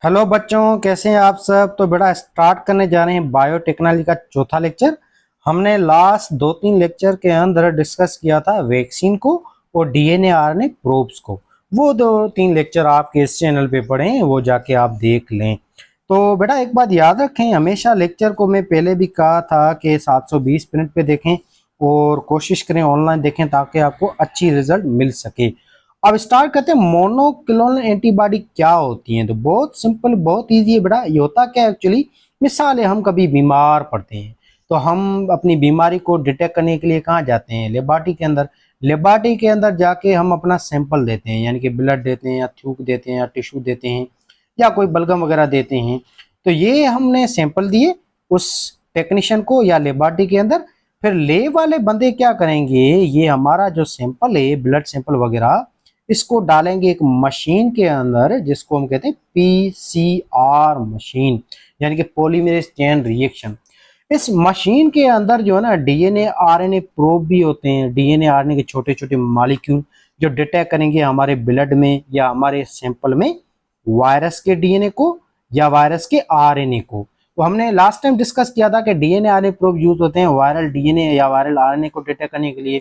Hello बच्चों, कैसे हैं आप सब। तो बेटा स्टार्ट करने जा रहे हैं बायोटेक्नोलॉजी का चौथा लेक्चर। हमने लास्ट 2-3 लेक्चर के अंदर डिस्कस किया था वैक्सीन को और डीएनए आरएनए प्रोब्स को। वो 2-3 लेक्चर आपके इस चैनल पे पढ़े हैं, वो जाके आप देख लें। तो बेटा एक बात याद रखें, हमेशा लेक्चर को मैं पहले भी कहा था कि 720 मिनट पे देखें और कोशिश करें ऑनलाइन देखें ताकि आपको अच्छी रिजल्ट मिल सके। अब स्टार्ट करते हैं, मोनोक्लोनल एंटीबॉडी क्या होती हैं। तो बहुत सिंपल, बहुत इजी है बेटा। ये होता क्या है एक्चुअली, मिसाल है हम कभी बीमार पड़ते हैं तो हम अपनी बीमारी को डिटेक्ट करने के लिए कहाँ जाते हैं, लेबोरेटरी के अंदर। लेबोरेटरी के अंदर जाके हम अपना सैंपल देते हैं, यानी कि ब्लड देते हैं या थूक देते हैं या टिश्यू देते हैं या कोई बलगम वगैरह देते हैं। तो ये हमने सैंपल दिए उस टेक्नीशियन को या लेबोरेटरी के अंदर। फिर लेब वाले बंदे क्या करेंगे, ये हमारा जो सैंपल है ब्लड सैंपल वगैरह, इसको डालेंगे एक मशीन के अंदर जिसको हम कहते हैं पीसीआर मशीन, यानी कि पॉलीमरेज चेन रिएक्शन। इस मशीन के अंदर जो है ना डीएनए आरएनए प्रोब भी होते हैं, डीएनए आरएनए के छोटे छोटे मॉलिक्यूल जो डिटेक्ट करेंगे हमारे ब्लड में या हमारे सैंपल में वायरस के डीएनए को या वायरस के आरएनए को। तो हमने लास्ट टाइम डिस्कस किया था कि डीएनए आरएनए प्रोब यूज होते हैं वायरल डीएनए या वायरल आरएनए को डिटेक्ट करने के लिए।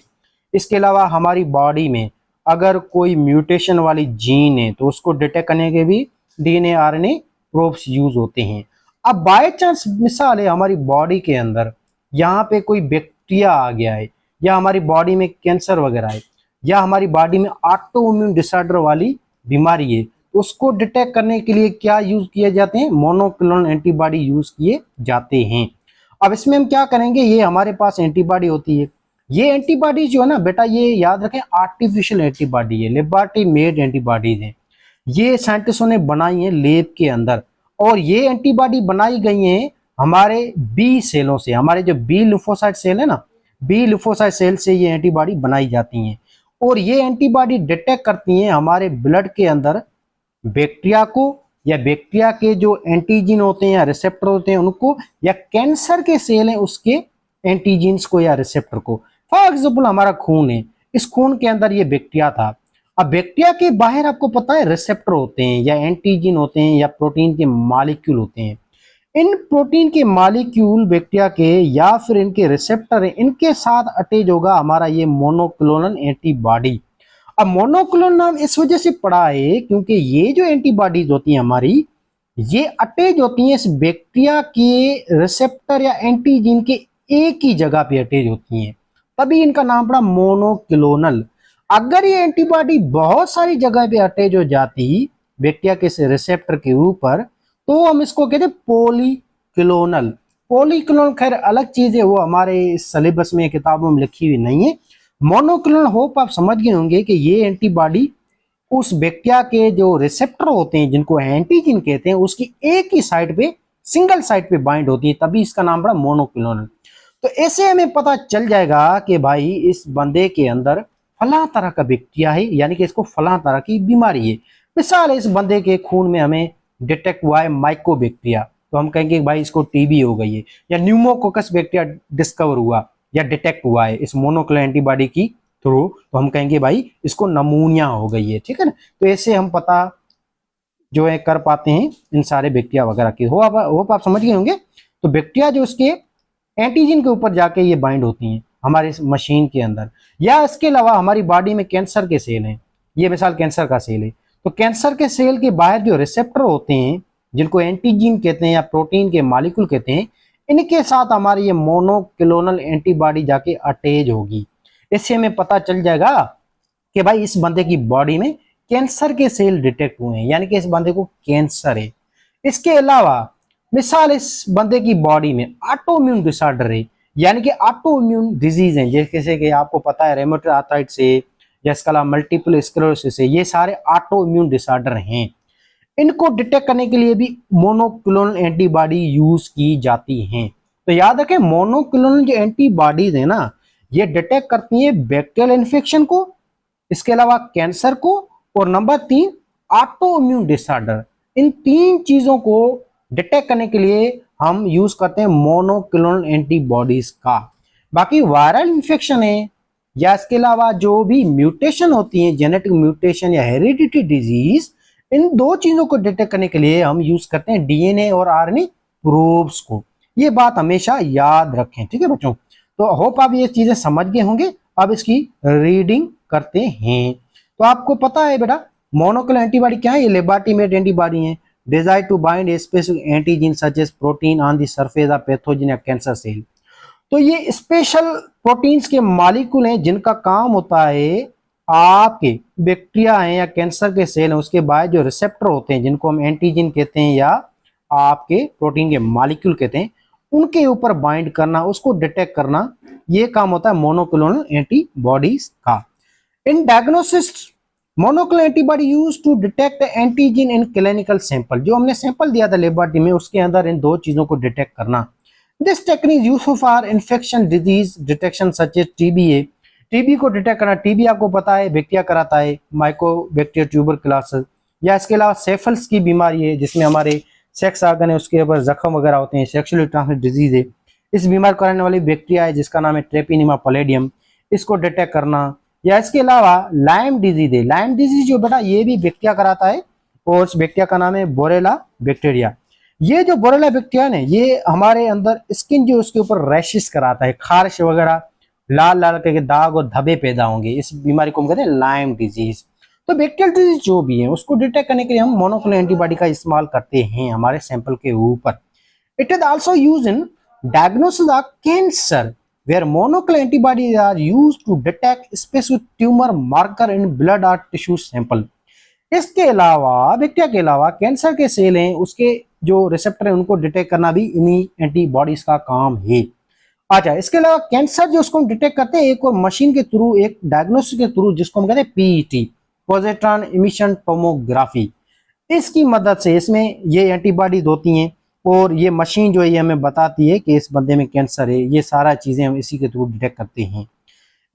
इसके अलावा हमारी बॉडी में अगर कोई म्यूटेशन वाली जीन है तो उसको डिटेक्ट करने के भी डीएनए आरएनए प्रोब्स यूज होते हैं। अब बाय चांस मिसाल है हमारी बॉडी के अंदर यहाँ पे कोई बैक्टीरिया आ गया है या हमारी बॉडी में कैंसर वगैरह है या हमारी बॉडी में ऑटो इम्यून डिसऑर्डर वाली बीमारी है, तो उसको डिटेक्ट करने के लिए क्या यूज किए जाते हैं, मोनोक्लोनल एंटीबॉडी यूज किए जाते हैं। अब इसमें हम क्या करेंगे, ये हमारे पास एंटीबॉडी होती है। ये एंटीबॉडी जो है ना बेटा, ये याद रखें आर्टिफिशियल एंटीबॉडी है, लेबोरेटरी मेड एंटीबॉडीज हैं। ये साइंटिस्टों ने बनाई है लेब के अंदर और ये एंटीबॉडी बनाई गई है हमारे बी सेलों से। हमारे जो बी लिम्फोसाइट सेल है ना, बी लिम्फोसाइट सेल से ये एंटीबॉडी बनाई जाती हैं और ये एंटीबॉडी डिटेक्ट करती हैं हमारे ब्लड के अंदर बैक्टीरिया को या बैक्टीरिया के जो एंटीजन होते हैं या रिसेप्टर होते हैं उनको, या कैंसर के सेल हैं उसके एंटीजेंस को या रिसेप्टर को। फॉर एग्जाम्पल हमारा खून है, इस खून के अंदर ये बैक्टीरिया था। अब बैक्टीरिया के बाहर आपको पता है रिसेप्टर होते हैं या एंटीजन होते हैं या प्रोटीन के मॉलिक्यूल होते हैं। इन प्रोटीन के मॉलिक्यूल बैक्टीरिया के या फिर इनके रिसेप्टर है, इनके साथ अटैच होगा हमारा ये मोनोक्लोनल एंटीबॉडी। अब मोनोक्लोनल नाम इस वजह से पड़ा है क्योंकि ये जो एंटीबॉडीज होती हैं हमारी, ये अटैच होती हैं इस बैक्टीरिया के रिसेप्टर या एंटीजन के एक ही जगह पे अटैच होती हैं, तभी इनका नाम पड़ा मोनोक्लोनल। अगर ये एंटीबॉडी बहुत सारी जगह पे अटैच हो जाती बैक्टीरिया के रिसेप्टर के ऊपर, तो हम इसको कहते हैं पॉलीक्लोनल। पॉलीक्लोनल खैर अलग चीज है, वो हमारे सिलेबस में किताबों में लिखी हुई नहीं है। मोनोक्लोनल होप आप समझ गए होंगे कि ये एंटीबॉडी उस बैक्टीरिया के जो रिसेप्टर होते हैं जिनको एंटीजन कहते हैं उसकी एक ही साइड पे, सिंगल साइड पे बाइंड होती है, तभी इसका नाम पड़ा मोनोक्लोनल। तो ऐसे हमें पता चल जाएगा कि भाई इस बंदे के अंदर फला तरह का बैक्टीरिया है, यानी कि इसको फला तरह की बीमारी है। मिसाल इस बंदे के खून में हमें डिटेक्ट हुआ है माइकोबैक्टीरिया, तो हम कहेंगे भाई इसको टीबी हो गई है, या न्यूमोकोकस बैक्टीरिया डिस्कवर हुआ या डिटेक्ट हुआ है इस मोनोक्लोनल एंटीबॉडी की थ्रू, तो हम कहेंगे भाई इसको नमूनिया हो गई है। ठीक है ना, तो ऐसे हम पता जो है कर पाते हैं इन सारे बैक्टीरिया वगैरह की। हो आप समझ गए होंगे। तो बैक्टीरिया जो उसके एंटीजन के ऊपर जाके ये बाइंड होती हैं हमारे इस मशीन के अंदर। या इसके अलावा हमारी बॉडी में कैंसर के सेल हैं, ये मिसाल कैंसर का सेल है, तो कैंसर के सेल के बाहर जो रिसेप्टर होते हैं जिनको एंटीजन कहते हैं या प्रोटीन के मॉलिक्यूल कहते हैं, इनके साथ हमारी ये मोनोक्लोनल एंटीबॉडी जाके अटैच होगी। इससे हमें पता चल जाएगा कि भाई इस बंदे की बॉडी में कैंसर के सेल डिटेक्ट हुए हैं, यानी कि इस बंदे को कैंसर है। इसके अलावा मिसाल इस बंदे की बॉडी में ऑटो इम्यून डिसऑर्डर है, यानी कि ऑटो इम्यून डिजीज है, जैसे कि आपको पता है रेमेटोइड आर्थराइटिस है या इसके अलावा मल्टीपल स्क्लेरोसिस है, ये सारे ऑटो इम्यून डिसऑर्डर हैं। इनको डिटेक्ट करने के लिए भी मोनोक्लोनल एंटीबॉडी यूज की जाती हैं। तो याद रखें मोनोक्लोनल जो एंटीबॉडीज है ना, ये डिटेक्ट करती हैं बैक्टीरियल इन्फेक्शन को, इसके अलावा कैंसर को, और नंबर 3 ऑटो इम्यून डिसऑर्डर। इन 3 चीजों को डिटेक्ट करने के लिए हम यूज करते हैं मोनोक्लोनल एंटीबॉडीज का। बाकी वायरल इन्फेक्शन है या इसके अलावा जो भी म्यूटेशन होती है, जेनेटिक म्यूटेशन या हेरिडिटी डिजीज, इन दो चीजों को डिटेक्ट करने के लिए हम यूज करते हैं डीएनए और आरएनए प्रोब्स को। ये बात हमेशा याद रखें, ठीक है बच्चों। तो होप आप ये चीजें समझ गए होंगे। अब इसकी रीडिंग करते हैं। तो आपको पता है बेटा मोनोक्लोनल एंटीबॉडी क्या है? ये लेबोरेटरी मेड एंटीबॉडी है design to bind a specific antigen such as protein on the surface of pathogen या कैंसर सेल। तो ये स्पेशल प्रोटीन्स के मॉलिक्यूल हैं जिनका काम होता है आपके बैक्टीरिया हैं या कैंसर के सेल हैं उसके बाद जो रिसेप्टर होते हैं जिनको हम एंटीजन कहते हैं या आपके प्रोटीन के मॉलिक्यूल कहते हैं उनके ऊपर बाइंड करना, उसको डिटेक्ट करना, ये काम होता है मोनोक्लोनल एंटीबॉडीज का। In diagnosis monoclonal antibody use to detect antigen in clinical sample. जो हमने सैंपल दिया था लेबोरेटरी में उसके अंदर इन दो चीजों को डिटेक्ट करना। This technique useful for infection disease detection such as TB. TB को डिटेक्ट करना, टीबी आपको पता है बैक्टीरिया कराता है माइकोबैक्टीरिया ट्यूबरकुलोसिस, या इसके अलावा सेफल्स की बीमारी है जिसमें हमारे सेक्स ऑर्गन है उसके ऊपर जख्म वगैरह होते हैं, सेक्सुअली ट्रांसमिटेड डिजीज है। इस बीमार कराने वाली बैक्टीरिया है जिसका नाम है ट्रेपिनिमा पैलेडियम, इसको डिटेक्ट करना। या इसके अलावा लाइम डिजीज है, लाइम डिजीज जो बेटा ये भी बैक्टीरिया कराता है और उस बैक्टीरिया का नाम है बोरेला बैक्टीरिया। ये जो बोरेला बैक्टीरिया है ये हमारे अंदर स्किन जो उसके ऊपर रैशेस कराता है, खारिश वगैरह लाल लाल करके दाग और धब्बे पैदा होंगे, इस बीमारी को हम कहते हैं लाइम डिजीज। तो बैक्टीरियल डिजीज जो भी है उसको डिटेक्ट करने के लिए हम मोनोक्लोनल एंटीबॉडी का इस्तेमाल करते हैं हमारे सैंपल के ऊपर। It is also used in diagnosis of cancer where monoclonal antibodies are used to detect specific tumor marker in blood or tissue sample। इसके अलावा बैक्टीरिया के अलावा कैंसर के सेल हैं उसके जो रिसेप्टर है उनको डिटेक्ट करना भी इन्हीं एंटीबॉडीज का काम है। अच्छा, इसके अलावा कैंसर जो उसको हम डिटेक्ट करते हैं एक और मशीन के थ्रू, एक डायग्नोस्टिक के थ्रू जिसको हम कहते हैं पीईटी, पॉजिट्रॉन इमिशन टोमोग्राफी। इसकी मदद से इसमें ये एंटीबॉडीज होती हैं और ये मशीन जो है ये हमें बताती है कि इस बंदे में कैंसर है। ये सारा चीजें हम इसी के थ्रू डिटेक्ट करते हैं।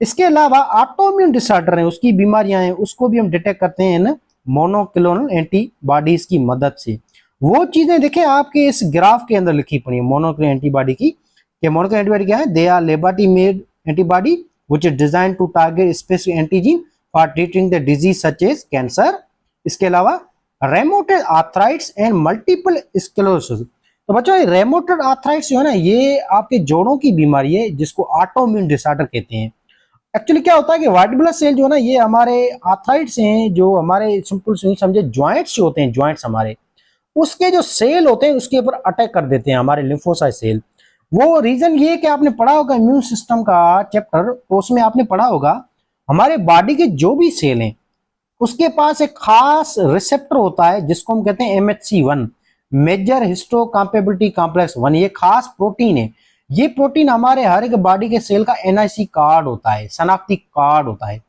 इसके अलावा ऑटोइम्यून डिसऑर्डर है उसकी बीमारियां हैं उसको भी हम डिटेक्ट करते हैं मोनोक्लोनल एंटीबॉडीज की मदद से। वो चीजें देखें आपके इस ग्राफ के अंदर लिखी पड़ी है मोनोक्लोनल एंटीबॉडी की। मोनोक्लोनल एंटीबॉडी क्या है? They are laboratory made antibody which is design to target specific antigen for treating the disease such as cancer. इसके अलावा rheumatoid arthritis and multiple sclerosis. तो बच्चों ये रेमोटेड आर्थराइटिस जो है ना ये आपके जोड़ों की बीमारी है जिसको ऑटोइम्यून डिसऑर्डर कहते हैं। एक्चुअली क्या होता है कि व्हाइट ब्लड सेल जो है ना ये हमारे आर्थराइटिस हैं जो हमारे सिंपल समझे ज्वाइंट्स जो होते हैं, ज्वाइंट्स हमारे उसके जो सेल होते हैं उसके ऊपर अटैक कर देते हैं हमारे लिम्फोसाइट सेल। वो रीजन ये कि आपने पढ़ा होगा इम्यून सिस्टम का चैप्टर, तो उसमें आपने पढ़ा होगा हमारे बॉडी के जो भी सेल हैं उसके पास एक खास रिसेप्टर होता है जिसको हम कहते हैं MHC1, major histo compatibility complex 1। ये खास प्रोटीन है। ये प्रोटीन हमारे हर एक बॉडी के सेल का NIC कार्ड होता है, शनाख्ती कार्ड होता है।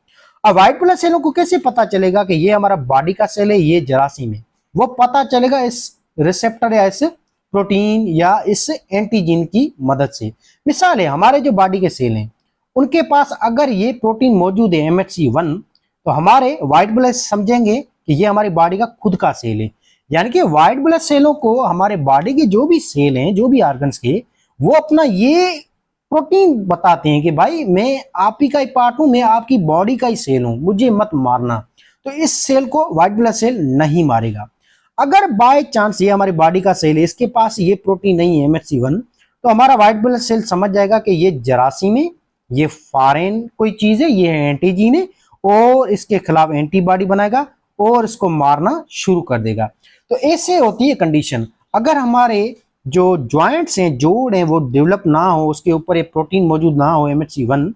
अब व्हाइट ब्लड सेलों को कैसे पता चलेगा कि ये हमारा बॉडी का सेल है, ये जरासीम है? वो पता चलेगा इस रिसेप्टर या इस प्रोटीन या इस एंटीजन की मदद से। मिसाल है हमारे जो बॉडी के सेल हैं उनके पास अगर ये प्रोटीन मौजूद है MHC1 तो हमारे व्हाइट ब्लड समझेंगे कि ये हमारी बॉडी का खुद का सेल है। यानी कि व्हाइट ब्लड सेलों को हमारे बॉडी के जो भी सेल हैं जो भी ऑर्गन्स के वो अपना ये प्रोटीन बताते हैं कि भाई मैं आप ही का ही पार्ट हूं, मैं आपकी बॉडी का ही सेल हूं, मुझे मत मारना। तो इस सेल को व्हाइट ब्लड सेल नहीं मारेगा। अगर बाय चांस ये हमारी बॉडी का सेल है इसके पास ये प्रोटीन नहीं है MHC1 तो हमारा व्हाइट ब्लड सेल समझ जाएगा कि ये जरासीम है, ये फॉरेन कोई चीज है, ये एंटीजीन है और इसके खिलाफ एंटीबॉडी बनाएगा और इसको मारना शुरू कर देगा। तो ऐसे होती है कंडीशन। अगर हमारे जो ज्वाइंट्स हैं, जोड़ हैं वो डेवलप ना हो, उसके ऊपर ये प्रोटीन मौजूद ना हो MHC1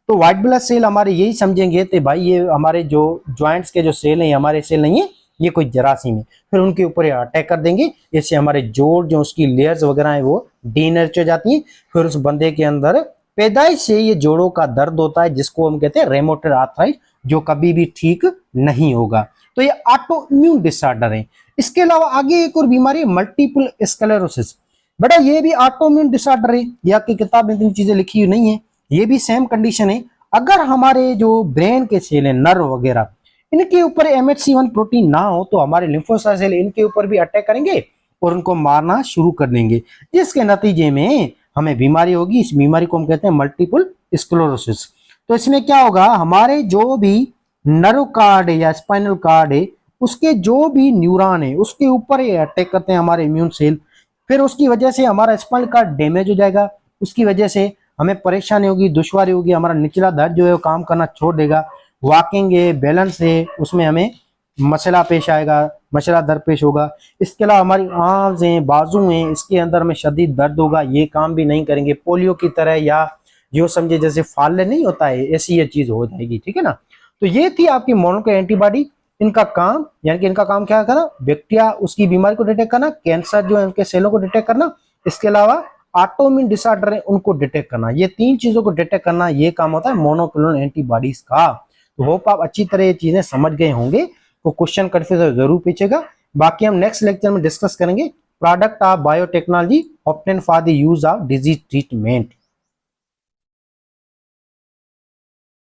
तो व्हाइट ब्लड सेल हमारे यही समझेंगे कि भाई ये हमारे जो ज्वाइंट्स के जो सेल हैं हमारे सेल नहीं है, ये कोई जरासीम है। फिर उनके ऊपर ये अटैक कर देंगे, इससे हमारे जोड़ जो उसकी लेयर्स वगैरह है वो डीनर्च हो जाती हैं। फिर उस बंदे के अंदर पैदाइश से ये जोड़ों का दर्द होता है जिसको हम कहते हैं रेमोटेड आर्थराइटिस, जो कभी भी ठीक नहीं होगा। तो ये ऑटोइम्यून डिसऑर्डर है। इसके अलावा आगे एक और बीमारी है मल्टीपल स्क्लेरोसिस। बेटा ये भी ऑटोइम्यून डिसऑर्डर है, ये आपकी किताब में इतनी चीजें लिखी हुई नहीं है। ये भी सेम कंडीशन है। अगर हमारे जो ब्रेन के सेल है, नर्व वगैरह, इनके ऊपर MHC1 प्रोटीन ना हो तो हमारे लिम्फोसाइट सेल इनके ऊपर भी अटैक करेंगे और उनको मारना शुरू कर देंगे, जिसके नतीजे में हमें बीमारी होगी। इस बीमारी को हम कहते हैं मल्टीपल स्क्लेरोसिस। तो इसमें क्या होगा, हमारे जो भी नर्व कार्ड है या स्पाइनल कार्ड है उसके जो भी न्यूरॉन है उसके ऊपर ये अटैक करते हैं हमारे इम्यून सेल। फिर उसकी वजह से हमारा स्पाइनल कार्ड डैमेज हो जाएगा, उसकी वजह से हमें परेशानी होगी, दुश्वारी होगी, हमारा निचला धड़ जो है वो काम करना छोड़ देगा। वॉकिंग है, बैलेंस है, उसमें हमें मसला पेश आएगा, मसला दरपेश होगा। इसके अलावा हमारी आर्म्स हैं, बाजू हैं, इसके अंदर में शदीद दर्द होगा, ये काम भी नहीं करेंगे, पोलियो की तरह या जो समझे जैसे फाले नहीं होता है ऐसी ये चीज हो जाएगी, ठीक है ना। तो ये थी आपकी मोनोक्लोनल एंटीबॉडी। इनका काम यानी कि इनका काम क्या करना, बैक्टीरिया उसकी बीमारी को डिटेक्ट करना, कैंसर जो है उनके सेलों को डिटेक्ट करना, इसके अलावा ऑटोइम्यून डिसऑर्डर है उनको डिटेक्ट करना। ये 3 चीजों को डिटेक्ट करना, ये काम होता है मोनोक्लोनल एंटीबॉडीज का। तो होप आप अच्छी तरह ये चीजें समझ गए होंगे। तो क्वेश्चन कंफ्यूजन जरूर पूछेगा। बाकी हम नेक्स्ट लेक्चर में डिस्कस करेंगे product of biotechnology obtain for the use of disease treatment.